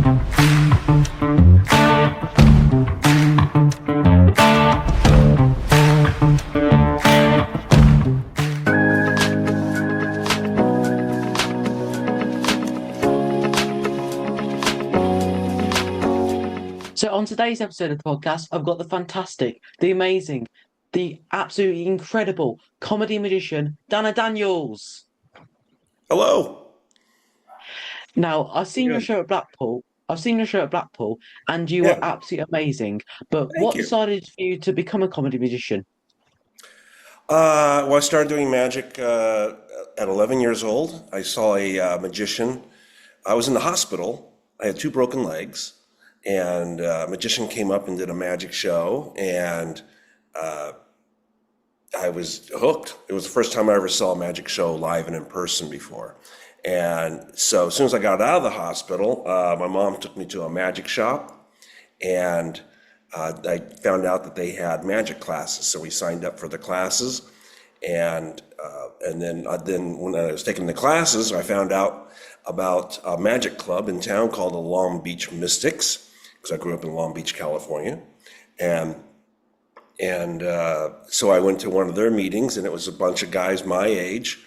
So, on today's episode of the podcast, I've got the fantastic, the amazing, the absolutely incredible comedy magician, Dana Daniels. Hello. Now, I've seen your Good. show at Blackpool. I've seen your show at Blackpool, and you were Yeah. absolutely amazing. But Thank what you. decided for you to become a comedy magician? Well, I started doing magic at 11 years old. I saw a magician. I was in the hospital. I had two broken legs, and a magician came up and did a magic show, and I was hooked. It was the first time I ever saw a magic show live and in person before. And so as soon as I got out of the hospital, my mom took me to a magic shop, and I found out that they had magic classes. So we signed up for the classes, and then when I was taking the classes, I found out about a magic club in town called the Long Beach Mystics, because I grew up in Long Beach, California, and so I went to one of their meetings, and it was a bunch of guys my age,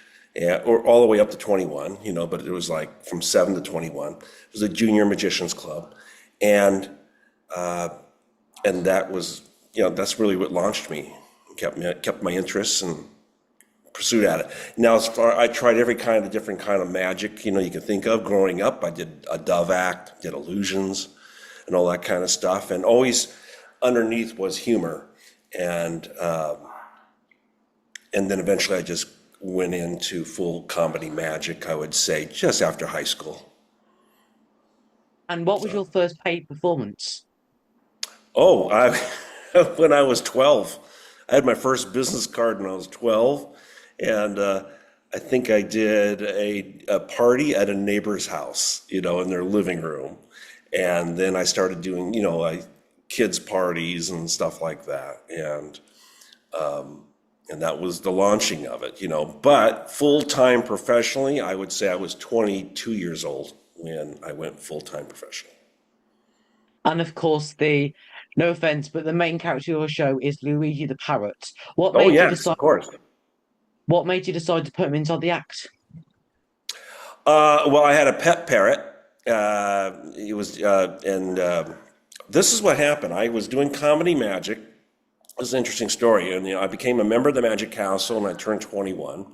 or all the way up to 21, but it was like from 7 to 21. It was a junior magicians club, and that was, that's really what launched me, kept my interests and pursuit at it. Now, I tried every different kind of magic, you can think of. Growing up, I did a dove act, did illusions, and all that kind of stuff, and always underneath was humor. And then eventually I just went into full comedy magic, I would say, just after high school. And what was So, your first paid performance? oh, when I was 12, I had my first business card when I was 12, and I think I did a party at a neighbor's house, in their living room, and then I started doing, kids parties and stuff like that, and that was the launching of it. But full-time professionally, I would say I was 22 years old when I went full-time professional. And of course, no offense, but the main character of your show is Luigi the parrot. What Oh made you yes, decide? of course. What made you decide to put him inside the act? Well, I had a pet parrot. It was, and this is what happened. I was doing comedy magic. It was an interesting story, and I became a member of the Magic Castle, and I turned 21.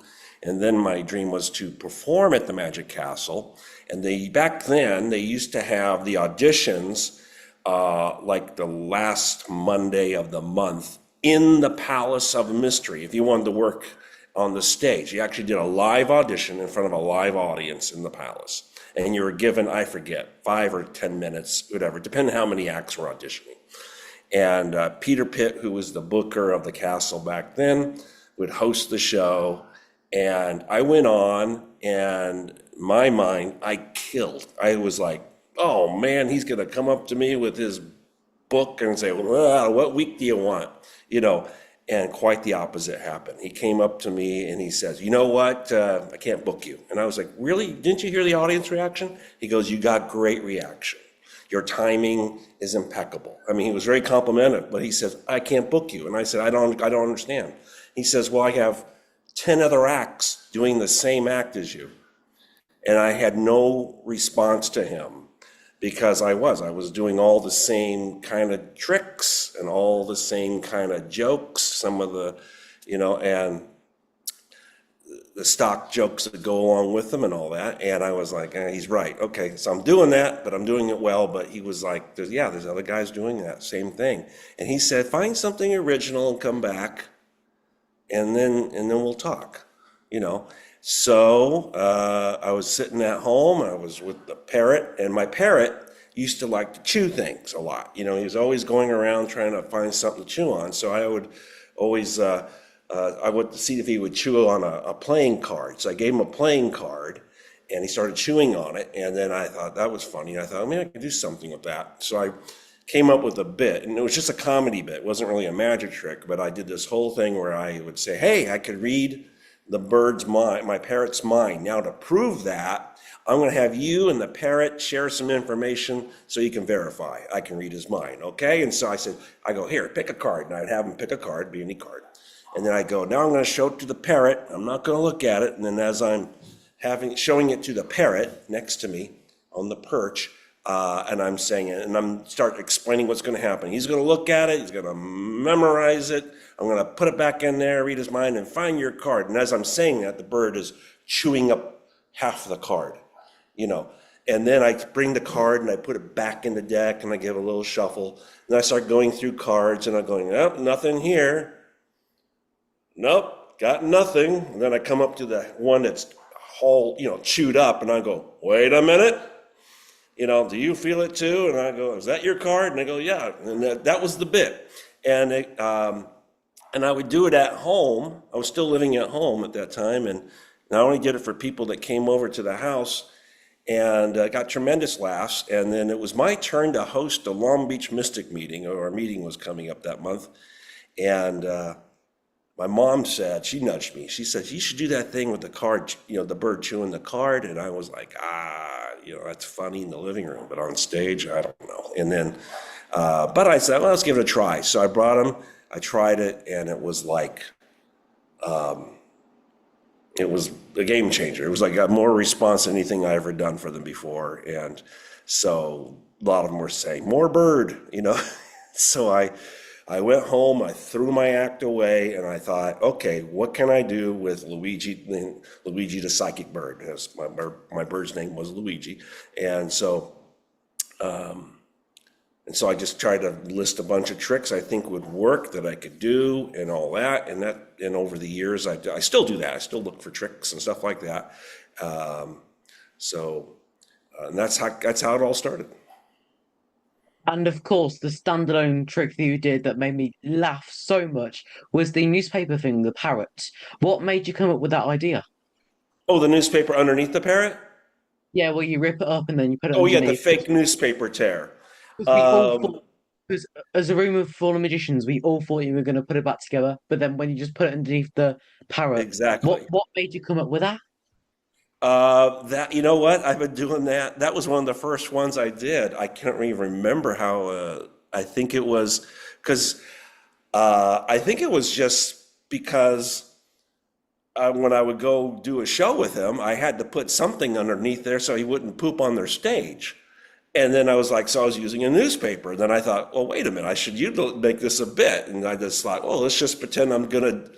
And then my dream was to perform at the Magic Castle. And back then they used to have the auditions like the last Monday of the month in the Palace of Mystery. If you wanted to work on the stage, you actually did a live audition in front of a live audience in the palace, and you were given, I forget, 5 or 10 minutes, whatever, depending on how many acts were auditioning. And Peter Pitt, who was the booker of the castle back then, would host the show. And I went on, and my mind, I killed. I was like, oh man, he's going to come up to me with his book and say, well, what week do you want? And quite the opposite happened. He came up to me and he says, you know what? I can't book you. And I was like, really? Didn't you hear the audience reaction? He goes, you got great reaction. Your timing is impeccable. I mean, he was very complimentary, but he says, I can't book you. And I said, I don't understand. He says, well, I have 10 other acts doing the same act as you. And I had no response to him because I was doing all the same kind of tricks and all the same kind of jokes, some of the, and the stock jokes that go along with them and all that. And I was like, he's right. Okay, so I'm doing that, but I'm doing it well. But he was like, there's other guys doing that same thing. And he said, find something original and come back, and then we'll talk, So I was sitting at home. I was with the parrot, and my parrot used to like to chew things a lot. He was always going around trying to find something to chew on. So I would always I would see if he would chew on a playing card. So I gave him a playing card, and he started chewing on it. And then I thought that was funny. I thought, I could do something with that. So I came up with a bit, and it was just a comedy bit. It wasn't really a magic trick, but I did this whole thing where I would say, hey, I could read the bird's mind, my parrot's mind. Now to prove that, I'm going to have you and the parrot share some information so you can verify. I can read his mind, okay? And so I go, here, pick a card. And I'd have him pick a card, be any card. And then I go, now I'm going to show it to the parrot. I'm not going to look at it. And then as I'm showing it to the parrot next to me on the perch, and I'm saying it, and I'm start explaining what's going to happen. He's going to look at it. He's going to memorize it. I'm going to put it back in there, read his mind, and find your card. And as I'm saying that, the bird is chewing up half of the card, you know. And then I bring the card and I put it back in the deck and I give a little shuffle. And I start going through cards and I'm going, nope, nothing here. Nope, got nothing. And then I come up to the one that's whole, chewed up, and I go, wait a minute. Do you feel it too? And I go, is that your card? And they go, yeah. And that was the bit. And I would do it at home. I was still living at home at that time, and I only did it for people that came over to the house, and got tremendous laughs. And then it was my turn to host a Long Beach Mystic meeting, or a meeting was coming up that month. And my mom said, she nudged me. She said, you should do that thing with the card, the bird chewing the card. And I was like, that's funny in the living room, but on stage, I don't know. And then, but I said, well, let's give it a try. So I brought him, I tried it, and it was like, it was a game changer. It was like a more response than anything I ever done for them before. And so a lot of them were saying, more bird, So I went home, I threw my act away, and I thought, okay, what can I do with Luigi, the psychic bird? My bird's name was Luigi. And so I just tried to list a bunch of tricks I think would work that I could do and all that. And over the years, I still do that. I still look for tricks and stuff like that. And that's how it all started. And of course, the standalone trick that you did that made me laugh so much was the newspaper thing, the parrot. What made you come up with that idea? Oh, the newspaper underneath the parrot? Yeah, well, you rip it up and then you put it Oh, yeah, the underneath. fake newspaper tear. Because we all thought, because as a room of full of magicians, we all thought you were going to put it back together. But then when you just put it underneath the parrot, what Exactly. what made you come up with that? You know what? I've been doing that. That was one of the first ones I did. I can't even remember how. I think it was because I think it was just because when I would go do a show with him, I had to put something underneath there so he wouldn't poop on their stage. And then I was like, so I was using a newspaper. Then I thought, well, wait a minute, I should make this a bit. And I just thought, well, let's just pretend I'm gonna.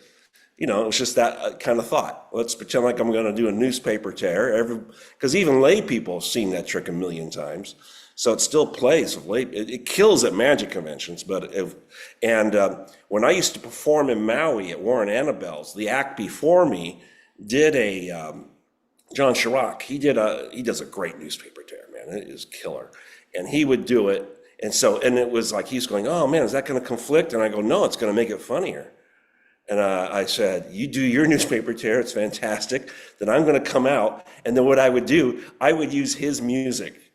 It was just that kind of thought. Let's pretend like I'm going to do a newspaper tear. Because even lay people have seen that trick a million times. So it still plays with lay. It kills at magic conventions. When I used to perform in Maui at Warren Annabelle's, the act before me did John Chirac. He does a great newspaper tear, man. It is killer. And he would do it. And it was like, he's going, oh man, is that going to conflict? And I go, no, it's going to make it funnier. And I said, you do your newspaper tear, it's fantastic. Then I'm going to come out. And then what I would do, I would use his music.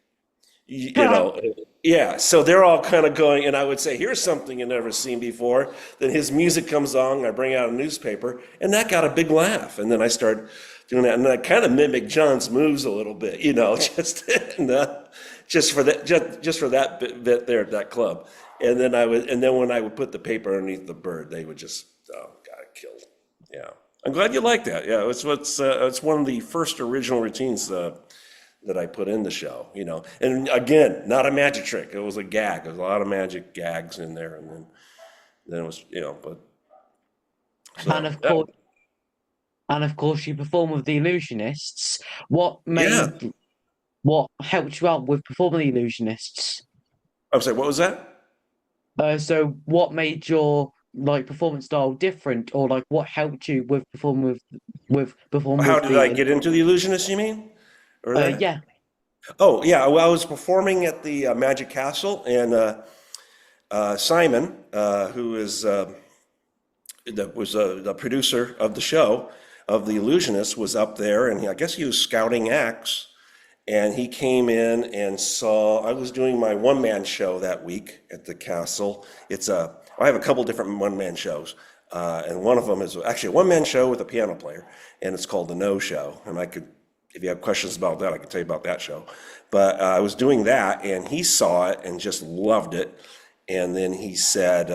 Yeah. So they're all kind of going, and I would say, here's something you've never seen before. Then his music comes on, I bring out a newspaper, and that got a big laugh. And then I started doing that. And I kind of mimic John's moves a little bit, just for that bit there at that club. And then when I would put the paper underneath the bird, they would just, got it killed. Yeah, I'm glad you like that. Yeah, it's one of the first original routines that I put in the show. And again, not a magic trick. It was a gag. There's a lot of magic gags in there, and then it was, but. So, And of course, you perform with the illusionists. What yeah. helped you out with performing the illusionists? I'm sorry, what was that? So what made your performance style different, or what helped you with perform How with did I the get into the illusionist, you mean? Or that? yeah. Oh, yeah. Well, I was performing at the Magic Castle, and Simon, who is the producer of the show, of the illusionist, was up there, and I guess he was scouting acts, and he came in and saw. I was doing my one-man show that week at the castle. I have a couple different one-man shows, and one of them is actually a one-man show with a piano player, and it's called The No Show, and I could if you have questions about that, I can tell you about that show. But I was doing that, and he saw it and just loved it. And then he said,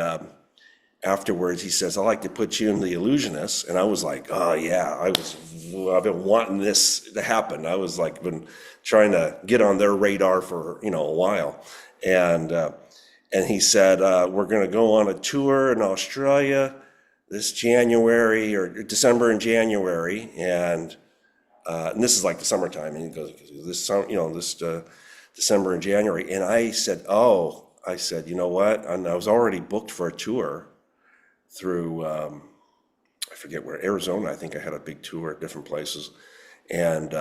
afterwards, he says, "I'd like to put you in The Illusionist." And I was like, "Oh yeah, I've been wanting this to happen." I was like, been trying to get on their radar for a while, and he said, "We're going to go on a tour in Australia this January or December and January, and this is like the summertime." And he goes, "This summer, this December and January." And I said, "Oh," I said, "You know what? And I was already booked for a tour through I forget where, Arizona. I think I had a big tour at different places, and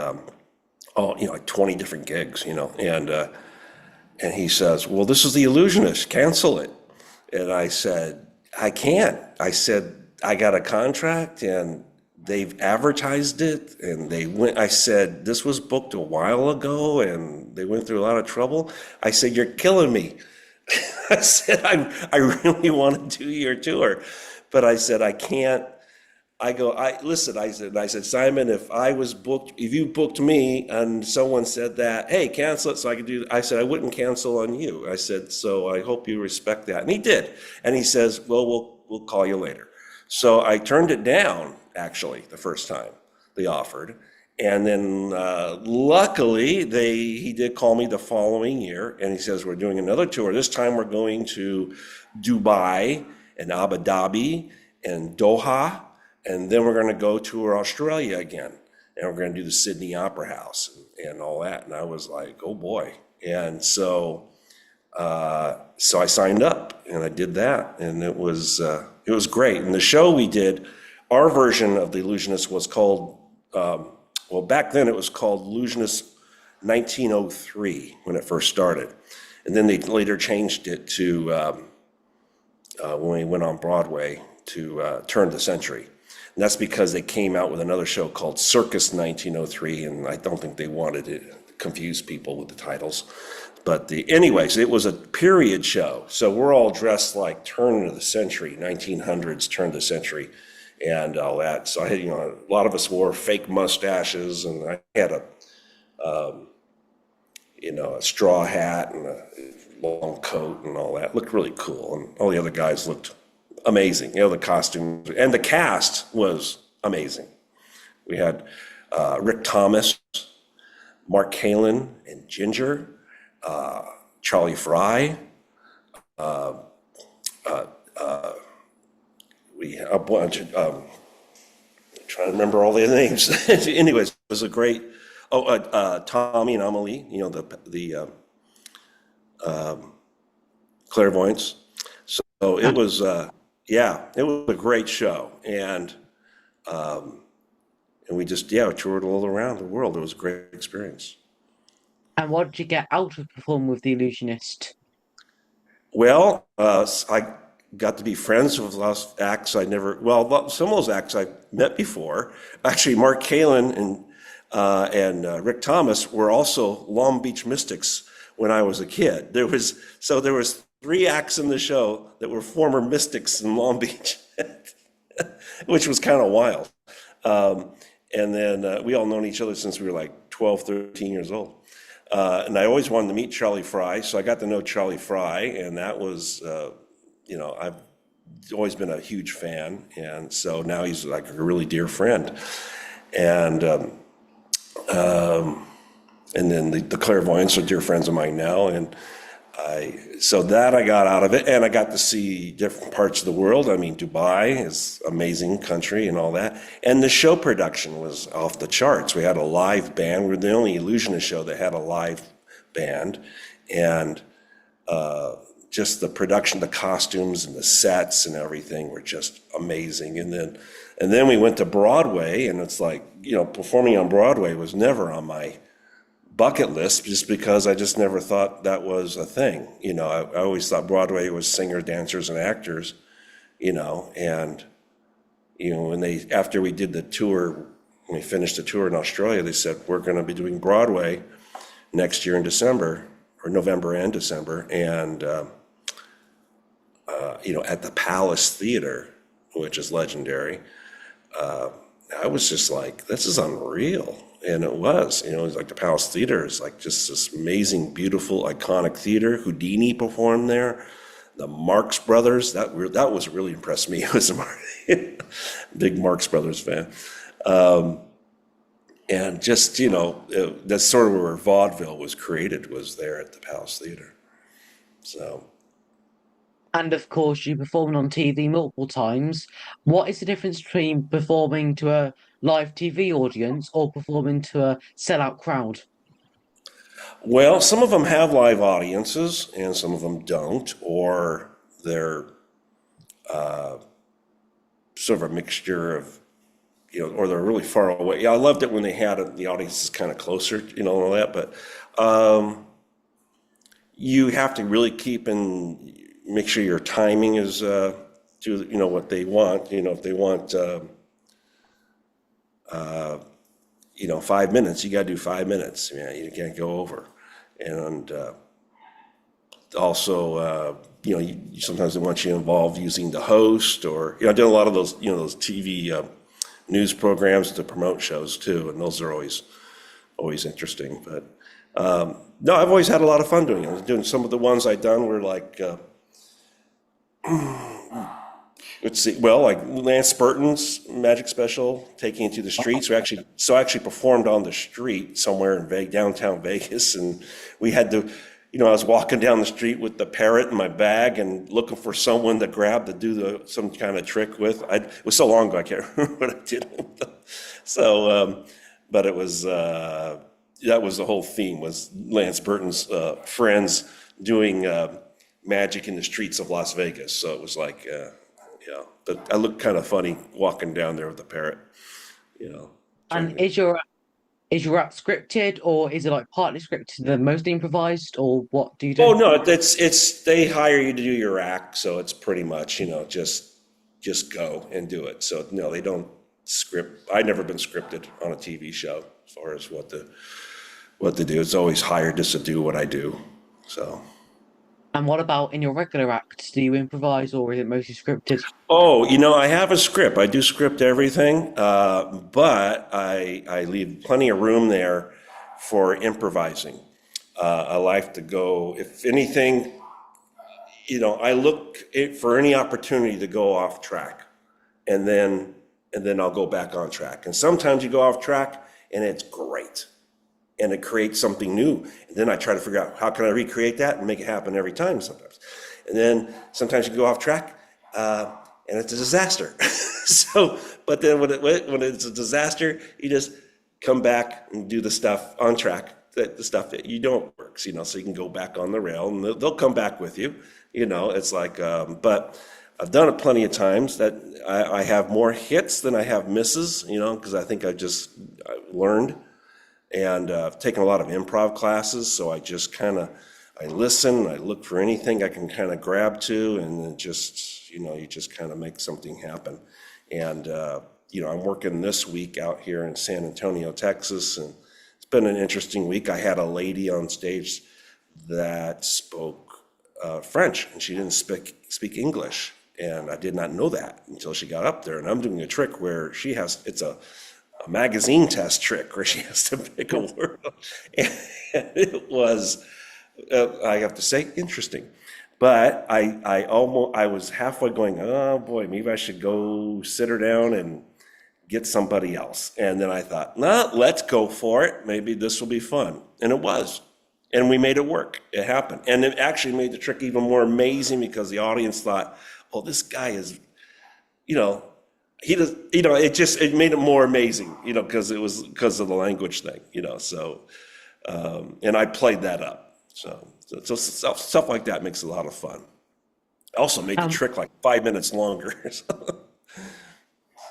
like 20 different gigs, and he says, "Well, this is The Illusionist. Cancel it." And I said, "I can't." I said, "I got a contract and they've advertised it and they went." I said, "This was booked a while ago and they went through a lot of trouble." I said, "You're killing me." I said, I really want to do your tour, but I said, I can't. Listen, I said, "Simon, if you booked me and someone said that, hey, cancel it so I could do," I said, "I wouldn't cancel on you." I said, "So I hope you respect that." And he did. And he says, "Well, we'll call you later." So I turned it down, actually, the first time they offered. And then luckily, he did call me the following year, and he says, "We're doing another tour. This time we're going to Dubai and Abu Dhabi and Doha, and then we're going to go tour Australia again, and we're going to do the Sydney Opera House and all that." And I was like, "Oh boy!" And so I signed up and I did that, and it was great. And the show we did, our version of The Illusionist was called. Well, back then it was called Illusionist 1903 when it first started. And then they later changed it to, when we went on Broadway, to Turn the Century. And that's because they came out with another show called Circus 1903, and I don't think they wanted to confuse people with the titles. But anyways, it was a period show. So we're all dressed like turn of the century, 1900s, turn of the century, and all that. So I had, a lot of us wore fake mustaches, and I had a straw hat and a long coat and all that. Looked really cool, and all the other guys looked amazing. The costumes and the cast was amazing. We had Rick Thomas, Mark Kalin, and Ginger, Charlie Fry. We a bunch of trying to remember all their names. Anyways, it was a great. Tommy and Amelie, the clairvoyants. So it was, it was a great show, and we just toured all around the world. It was a great experience. And what did you get out of performing with The Illusionist? Well, I got to be friends with lots of acts I never. Well, some of those acts I met before. Actually, Mark Kalin and Rick Thomas were also Long Beach Mystics when I was a kid. There was 3 acts in the show that were former Mystics in Long Beach, which was kind of wild. And then we all known each other since we were like 12, 13 years old. And I always wanted to meet Charlie Fry, so I got to know Charlie Fry, and that was, I've always been a huge fan, and so now he's like a really dear friend. And then the clairvoyants are dear friends of mine now, and so that I got out of it, and I got to see different parts of the world. I mean, Dubai is an amazing country and all that. And the show production was off the charts. We had a live band. We were the only illusionist show that had a live band, and just the production, the costumes and the sets and everything were just amazing. And then we went to Broadway, and it's like, performing on Broadway was never on my bucket list, just because I just never thought that was a thing. I always thought Broadway was singers, dancers, and actors, and after we did the tour, when we finished the tour in Australia, they said, "We're going to be doing Broadway next year in December, or November and December, and at the Palace Theater, which is legendary." I was just like, this is unreal. And it was, it was like the Palace Theater is like just this amazing, beautiful, iconic theater. Houdini performed there. The Marx Brothers, that was really impressed me. It was a big Marx Brothers fan. And just, that's sort of where vaudeville was created, was there at the Palace Theater. So, And of course, you performed on TV multiple times. What is the difference between performing to a live TV audience or performing to a sellout crowd? well, some of them have live audiences and some of them don't, or they're sort of a mixture of, or they're really far away. Yeah, I loved it when they had it, the audience is kind of closer, and all that, but you have to really make sure your timing is to, what they want. If they want, 5 minutes, you got to do 5 minutes. You can't go over. And also, sometimes they want you involved using the host, or I did a lot of those, those TV news programs to promote shows too, and those are always interesting. But no, I've always had a lot of fun doing it. Doing some of the ones I've done were like, let's see, well, like Lance Burton's Magic Special, Taking It to the Streets. I actually performed on the street somewhere in downtown Vegas, and we had to, I was walking down the street with the parrot in my bag and looking for someone to grab to do some kind of trick with. It was so long ago, I can't remember what I did. So, but it was that was the whole theme, was Lance Burton's friends doing magic in the streets of Las Vegas. So it was like, but I looked kind of funny walking down there with the parrot, trying And to. is your act scripted or is it like partly scripted and mostly improvised or what do you Oh do? no, it's they hire you to do your act, so it's pretty much, just go and do it. So no, they don't script. I've never been scripted on a TV show as far as what to do. It's always hired just to do what I do. So. And what about in your regular act? Do you improvise or is it mostly scripted? Oh, I have a script. I do script everything, but I leave plenty of room there for improvising. I like to go, if anything, I look for any opportunity to go off track, and then I'll go back on track. And sometimes you go off track, and it's great, and it creates something new. And then I try to figure out how can I recreate that and make it happen every time sometimes. And then sometimes you go off track, and it's a disaster. So, but then when it's a disaster, you just come back and do the stuff on track, the stuff that you don't works, so you can go back on the rail, and they'll come back with you. It's like, but I've done it plenty of times that I have more hits than I have misses, because I think I learned, and I've taken a lot of improv classes, so I listen, I look for anything I can kind of grab to, and then you just kind of make something happen. And, I'm working this week out here in San Antonio, Texas, and it's been an interesting week. I had a lady on stage that spoke French, and she didn't speak English. And I did not know that until she got up there. And I'm doing a trick where it's a magazine test trick where she has to pick a word. And it was, I have to say, interesting. But I was halfway going, oh boy, maybe I should go sit her down and get somebody else. And then I thought, nah, let's go for it. Maybe this will be fun. And it was. And we made it work. It happened. And it actually made the trick even more amazing because the audience thought, oh, this guy is, he does, it made it more amazing, because it was because of the language thing, so, and I played that up. So stuff like that makes it a lot of fun. Also made the Um, trick like 5 minutes longer.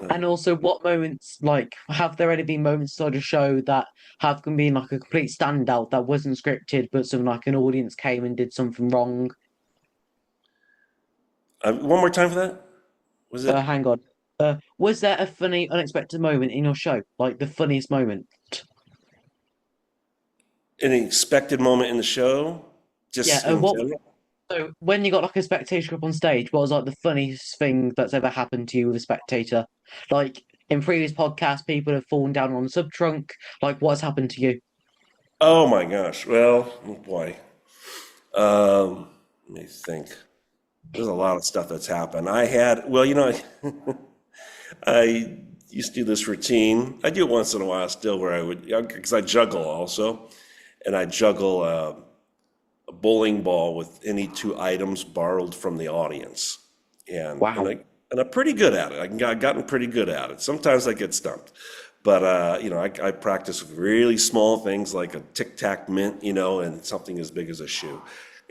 and also what moments, like, have there already been moments on the show that have been like a complete standout that wasn't scripted, but some like an audience came and did something wrong? One more time for that? Was it Hang on. Was there a funny, unexpected moment in your show? Like the funniest moment? an expected moment in the show? Yeah, Just in what general? so when you got like a spectator up on stage, what was like the funniest thing that's ever happened to you with a spectator? Like In previous podcasts, people have fallen down on the sub trunk. Like, what's happened to you? Oh my gosh. Well, oh boy. Let me think. There's a lot of stuff that's happened. Well, I used to do this routine. I do it once in a while still, where I would, because I juggle also, and I juggle a bowling ball with any two items borrowed from the audience, and and Wow. I and I'm pretty good at it. I've gotten pretty good at it. Sometimes I get stumped, but I practice with really small things like a tic tac mint, and something as big as a shoe.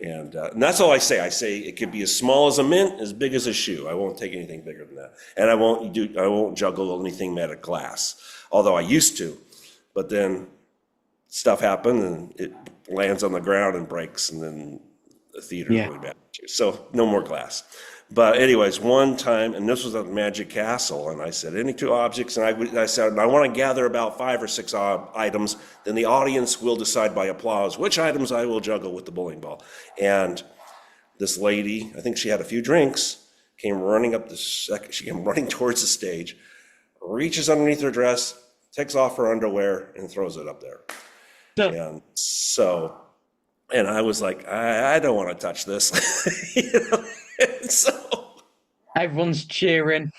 And that's all I say. I say it could be as small as a mint, as big as a shoe. I won't take anything bigger than that, and I won't juggle anything made of glass. Although I used to, but then stuff happened and it lands on the ground and breaks, and then the theater's Yeah. really bad too. So no more glass. But anyways, one time, and this was at Magic Castle, and I said any two objects, and I said I want to gather about 5 or 6 items. Then the audience will decide by applause which items I will juggle with the bowling ball. And this lady, I think she had a few drinks, came running up the second. She came running towards the stage, reaches underneath her dress, takes off her underwear, and throws it up there. So And so, and I was like, I don't want to touch this. you know? And so, everyone's cheering.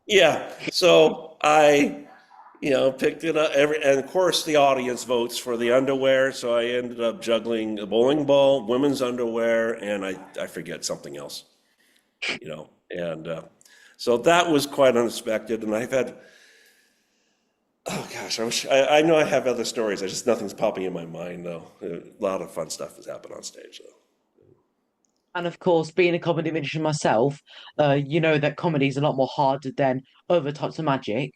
yeah. So picked it up. And of course, the audience votes for the underwear. So I ended up juggling a bowling ball, women's underwear, and I forget something else, And so that was quite unexpected. And I've had, oh gosh, I know I have other stories. Nothing's popping in my mind though. A lot of fun stuff has happened on stage though. And of course, being a comedy magician myself, you know that comedy is a lot more harder than other types of magic.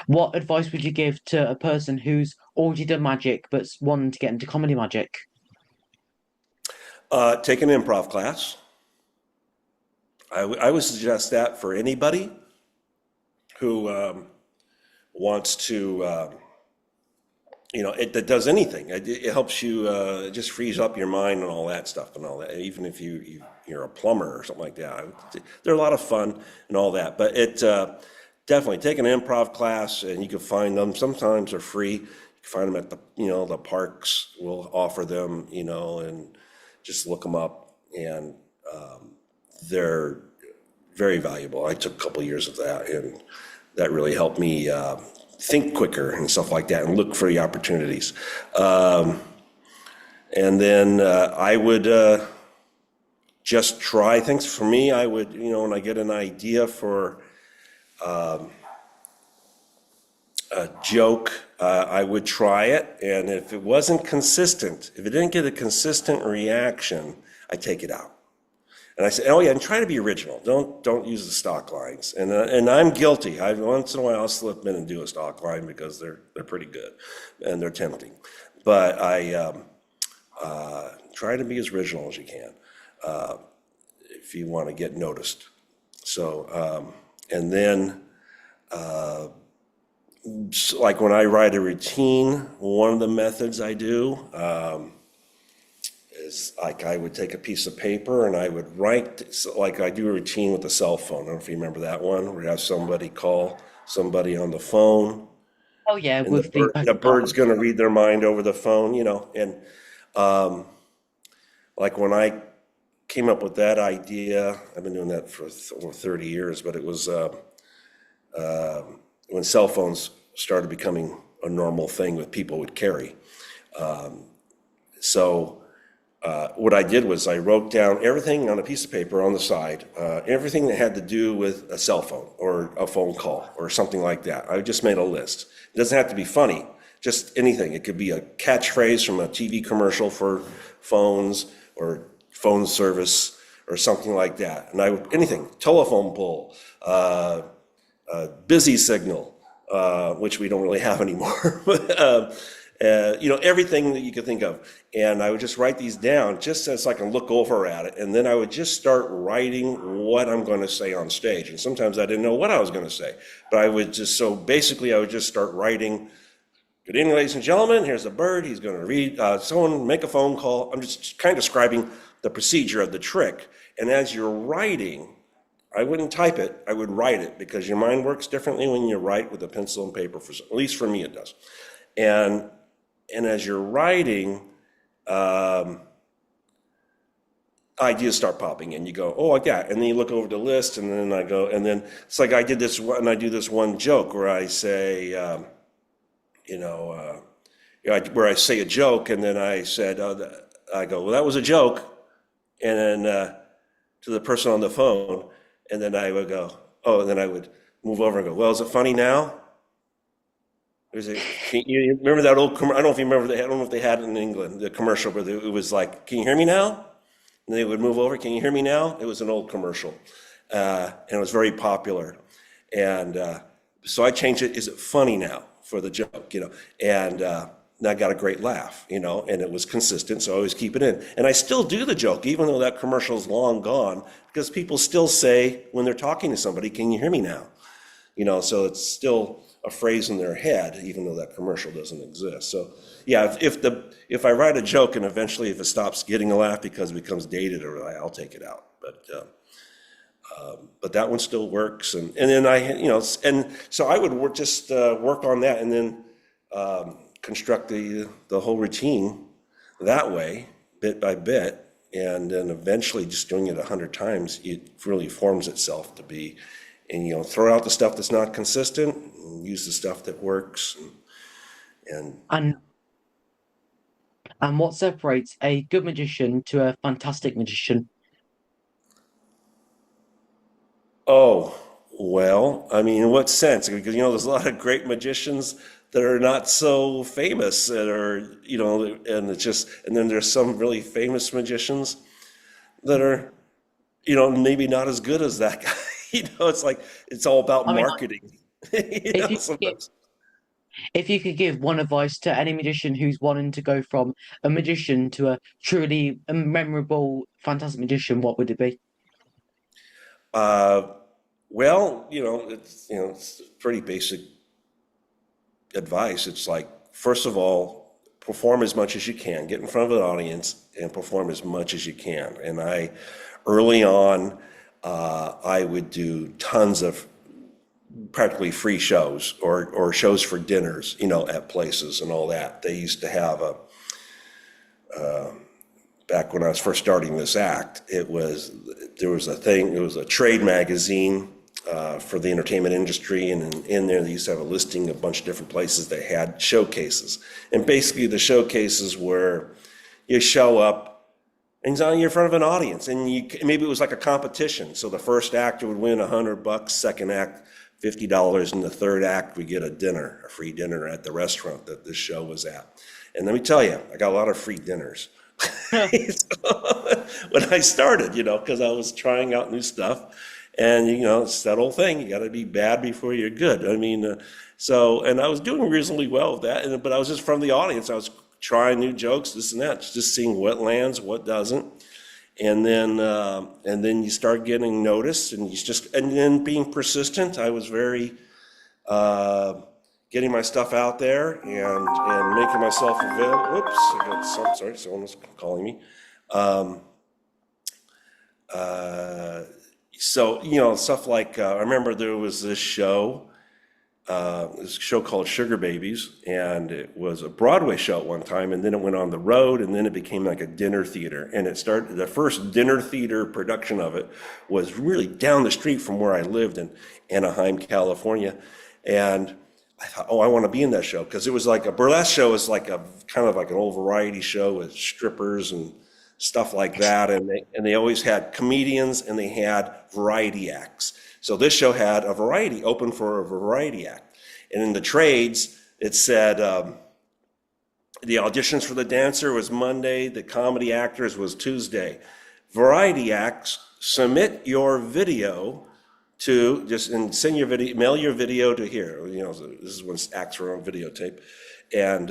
What advice would you give to a person who's already done magic but's wanting to get into comedy magic? Take an improv class. I would suggest that for anybody who wants to, that does anything. It helps you, it just frees up your mind and all that stuff and all that. Even if you're a plumber or something like that, they're a lot of fun and all that. But definitely take an improv class, and you can find them. Sometimes they're free. You can find them at the parks will offer them, and just look them up, and they're very valuable. I took a couple of years of that, and that really helped me think quicker and stuff like that, and look for the opportunities. And then I would just try things. For me, I would, when I get an idea for a joke, I would try it, and if it wasn't consistent, if it didn't get a consistent reaction, I take it out. And I say, oh yeah, and try to be original. Don't use the stock lines. And I'm guilty. Once in a while I'll slip in and do a stock line because they're pretty good and they're tempting. But I try to be as original as you can if you want to get noticed. So and then like when I write a routine, one of the methods I do. Is like I would take a piece of paper and I would write, like I do a routine with the cell phone. I don't know if you remember that one, where you have somebody call somebody on the phone, Oh yeah, and with the the bird's going to read their mind over the phone, And like when I came up with that idea, I've been doing that for over 30 years, but it was when cell phones started becoming a normal thing that people would carry. So what I did was I wrote down everything on a piece of paper on the side, everything that had to do with a cell phone or a phone call or something like that. I just made a list. It doesn't have to be funny, just anything. It could be a catchphrase from a TV commercial for phones or phone service or something like that. And anything, telephone pole, busy signal, which we don't really have anymore. Everything that you could think of. And I would just write these down just so I can look over at it. And then I would just start writing what I'm going to say on stage. And sometimes I didn't know what I was going to say. But I would just start writing, good evening, ladies and gentlemen, here's a bird. He's going to read, someone make a phone call. I'm just kind of describing the procedure of the trick. And as you're writing, I wouldn't type it, I would write it because your mind works differently when you write with a pencil and paper, at least for me it does. And, and as you're writing, um, ideas start popping in. You go, oh, like that. And then you look over the list, and then I go, and then it's like I did this one, I do this one joke where I say, you know, where I say a joke, and then I said, I go, well, that was a joke. And then to the person on the phone, and then I would go, oh, and then I would move over and go, well, is it funny now? There's a, you remember that old, I don't know if you remember, I don't know if they had it in England, the commercial, but it was like, can you hear me now? And they would move over, can you hear me now? It was an old commercial. And it was very popular. And so I changed it, is it funny now for the joke, And I got a great laugh, and it was consistent, so I always keep it in. And I still do the joke, even though that commercial's long gone, because people still say when they're talking to somebody, can you hear me now? So it's still a phrase in their head, even though that commercial doesn't exist. So yeah, if I write a joke and eventually if it stops getting a laugh because it becomes dated, or I'll take it out. But that one still works, and then and so I would work on that, and then construct the whole routine that way, bit by bit, and then eventually just doing it 100 times, it really forms itself to be. And throw out the stuff that's not consistent, and use the stuff that works, and And what separates a good magician to a fantastic magician? oh, well, I mean, in what sense? Because there's a lot of great magicians that are not so famous, that are and it's just, and then there's some really famous magicians that are maybe not as good as that guy. It's like it's all about I mean, marketing. if you could give, Sometimes. if you could give one advice to any magician who's wanting to go from a magician to a truly memorable, fantastic magician, what would it be? Uh, well, it's pretty basic advice. It's like, first of all, perform as much as you can. Get in front of an audience and perform as much as you can. And early on, I would do tons of practically free shows, or shows for dinners, at places and all that. They used to have back when I was first starting this act, there was a thing, it was a trade magazine for the entertainment industry, and in there they used to have a listing of a bunch of different places they had showcases. And basically the showcases were, you show up and you're in front of an audience, and maybe it was like a competition. So the first actor would win $100, second act $50, and the third act we get a free dinner at the restaurant that this show was at. And let me tell you, I got a lot of free dinners. So, when I started, because I was trying out new stuff, and it's that old thing, you got to be bad before you're good. I mean, and I was doing reasonably well with that, but I was just from the audience. I was trying new jokes, this and that, just seeing what lands, what doesn't, and then you start getting noticed, and and then being persistent. I was very getting my stuff out there, and making myself available. Oops, sorry, someone was calling me. Um, so stuff like I remember there was this show called Sugar Babies, and it was a Broadway show at one time, and then it went on the road, and then it became like a dinner theater. And the first dinner theater production of it was really down the street from where I lived in Anaheim, California. And I thought, oh, I want to be in that show, because it was like a burlesque show, is like a kind of like an old variety show with strippers and stuff like that. And they always had comedians, and they had variety acts. So this show had open for a variety act. And in the trades, it said the auditions for the dancer was Monday, the comedy actors was Tuesday. Variety acts, submit your video and send your video, mail your video to here. So this is when acts were on videotape. And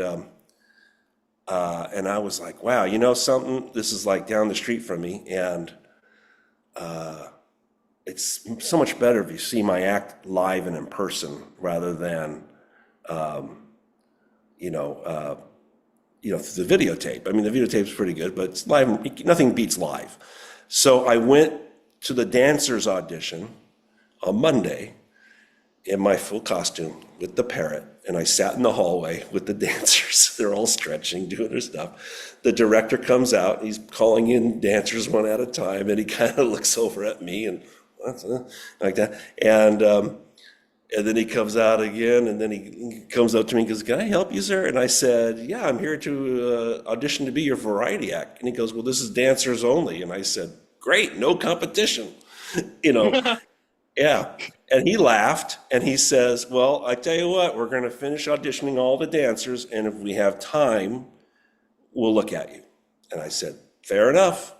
I was like, wow, something, this is like down the street from me. And it's so much better if you see my act live and in person, rather than, through the videotape. I mean, the videotape's pretty good, but it's live. Nothing beats live. So I went to the dancers audition on Monday in my full costume with the parrot, and I sat in the hallway with the dancers. They're all stretching, doing their stuff. The director comes out, he's calling in dancers one at a time, and he kind of looks over at me and what, like that. And then he comes out again, and then he comes up to me and goes, "Can I help you, sir?" And I said, "Yeah, I'm here to audition to be your variety act." And he goes, "Well, this is dancers only." And I said, "Great, no competition." You know, yeah. And he laughed and he says, "Well, I tell you what, we're going to finish auditioning all the dancers, and if we have time, we'll look at you." And I said, "Fair enough."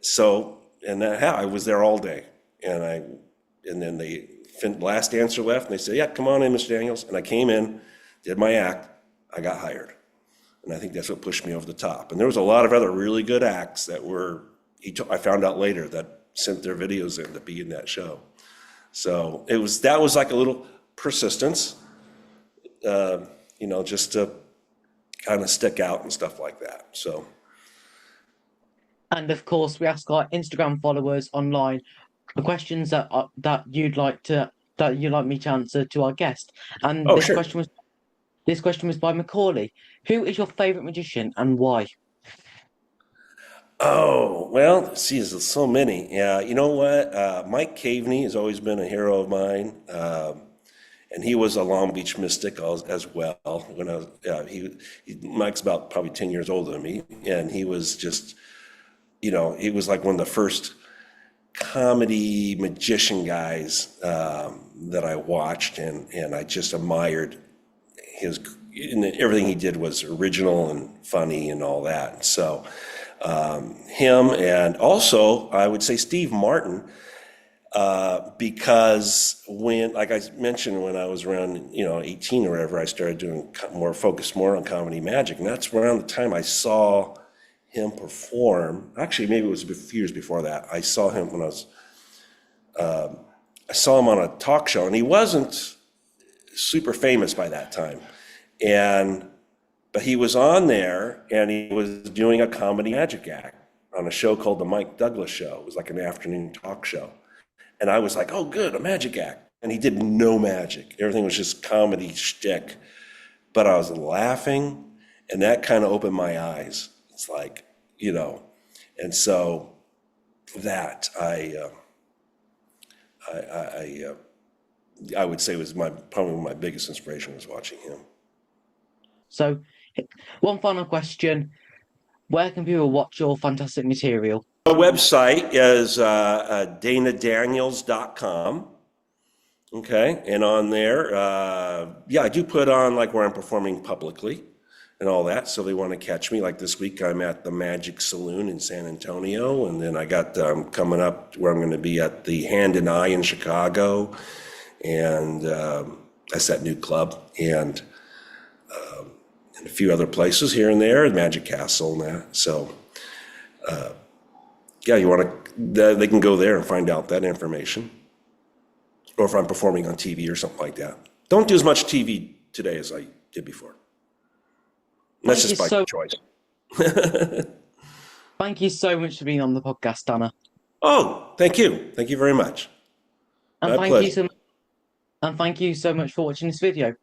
So, and I was there all day. And then the last dancer left and they said, "Yeah, come on in, Mr. Daniels." And I came in, did my act, I got hired. And I think that's what pushed me over the top. And there was a lot of other really good acts that I found out later that sent their videos in to be in that show. So that was like a little persistence, just to kind of stick out and stuff like that. So, And of course, we ask our Instagram followers online the questions that you'd like me to answer to our guest. And oh, sure. this question was by Macaulay. Who is your favorite magician and why? Oh, well, see, there's so many. Yeah, you know what? Mike Caveney has always been a hero of mine. And he was a Long Beach mystic as well. When I was, Mike's about probably 10 years older than me. And he was just, he was like one of the first comedy magician guys that I watched, and I just admired his, and everything he did was original and funny and all that. So him, and also I would say Steve Martin, because like I mentioned, when I was around 18 or whatever, I started doing focused more on comedy magic, and that's around the time I saw him perform. Actually, maybe it was a few years before that. I saw him I saw him on a talk show, and he wasn't super famous by that time. But he was on there, and he was doing a comedy magic act on a show called The Mike Douglas Show. It was like an afternoon talk show. And I was like, "Oh, good, a magic act." And he did no magic. Everything was just comedy shtick. But I was laughing, and that kind of opened my eyes. It's like, and so that I would say was probably my biggest inspiration was watching him. So, one final question. Where can people watch your fantastic material? My website is danadaniels.com. Okay, and on there, I do put on like where I'm performing publicly and all that. So they want to catch me. Like this week, I'm at the Magic Saloon in San Antonio, and then I got coming up where I'm going to be at the Hand and Eye in Chicago, and that's that new club, and a few other places here and there, Magic Castle and that. So, you want to? They can go there and find out that information, or if I'm performing on TV or something like that. Don't do as much TV today as I did before. That's just by choice. Thank you so much for being on the podcast, Dana. Oh, thank you. Thank you very much. And My pleasure. thank you so much for watching this video.